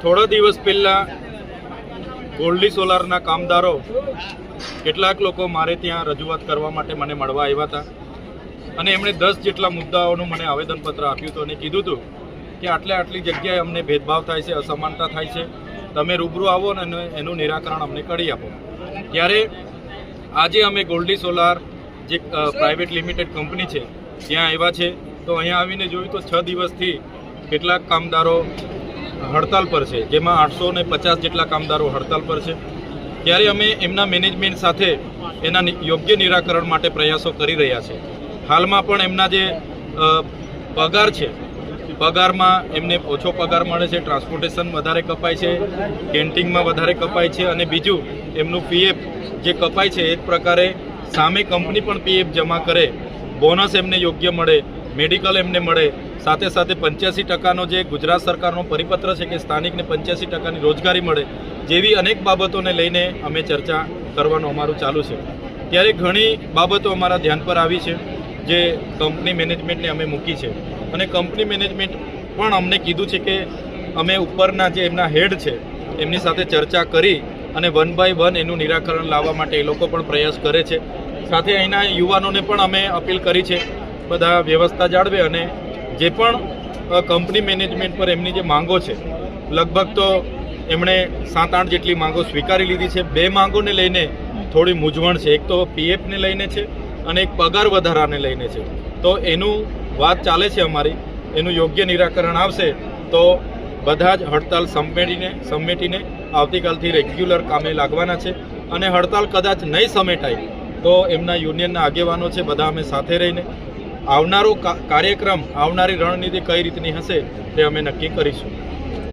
થોડા દિવસ પહેલાં ગોલ્ડી સોલારના કામદારો કેટલાક લોકો મારે ત્યાં રજૂઆત કરવા માટે મને મળવા આવ્યા હતા અને એમણે 10 જેટલા મુદ્દાઓનું મને આવેદનપત્ર આપ્યું હતું અને કીધું હતું કે આટલી જગ્યાએ અમને ભેદભાવ થાય છે, અસમાનતા થાય છે, તમે રૂબરૂ આવો અને એનું નિરાકરણ અમને કરી આપો. ત્યારે આજે અમે ગોલ્ડી સોલાર જે પ્રાઇવેટ લિમિટેડ કંપની છે ત્યાં આવ્યા છે. તો અહીંયા આવીને જોયું તો 6 દિવસથી કેટલાક કામદારો હડતાલ પર છે, જેમાં 850 જેટલા કામદારો હડતાલ પર છે. ત્યારે અમે એમના મેનેજમેન્ટ સાથે એના યોગ્ય નિરાકરણ માટે પ્રયાસો કરી રહ્યા છે. હાલમાં પણ એમના જે પગાર છે, પગારમાં એમને ઓછો પગાર મળે છે, ટ્રાન્સપોર્ટેશન વધારે કપાય છે, કેન્ટીનમાં વધારે કપાય છે અને બીજું એમનું પીએફ જે કપાય છે એ જ પ્રકારે સામે કંપની પણ પીએફ જમા કરે, બોનસ એમને યોગ્ય મળે, મેડિકલ એમને મળે, સાથે સાથે 85% જે ગુજરાત સરકારનો પરિપત્ર છે કે સ્થાનિકને 85% રોજગારી મળે, જેવી અનેક બાબતોને લઈને અમે ચર્ચા કરવાનું અમારું ચાલુ છે. ત્યારે ઘણી બાબતો અમારા ધ્યાન પર આવી છે જે કંપની મેનેજમેન્ટને અમે મૂકી છે અને કંપની મેનેજમેન્ટ પણ અમને કીધું છે કે અમે ઉપરના જે એમના હેડ છે એમની સાથે ચર્ચા કરી અને 1 by 1 એનું નિરાકરણ લાવવા માટે એ લોકો પણ પ્રયાસ કરે છે. સાથે અહીંના યુવાનોને પણ અમે અપીલ કરી છે બધા વ્યવસ્થા જાળવે અને જે પણ કંપની મેનેજમેન્ટ પર એમની જે માંગો છે, લગભગ તો એમણે 7-8 જેટલી માંગો સ્વીકારી લીધી છે. 2 માંગોને લઈને થોડી મૂંઝવણ છે. એક તો પીએફને લઈને છે અને એક પગાર વધારાને લઈને છે. તો એનું વાત ચાલે છે અમારી, એનું યોગ્ય નિરાકરણ આવશે તો બધા જ હડતાલ સમેટીને આવતીકાલથી રેગ્યુલર કામે લાગવાના છે. અને હડતાલ કદાચ નહીં સમેટાય તો એમના યુનિયનના આગેવાનો છે, બધા અમે સાથે રહીને આવનારો કાર્યક્રમ, આવનારી રણનીતિ કઈ રીતની હશે તે અમે નક્કી કરીશું.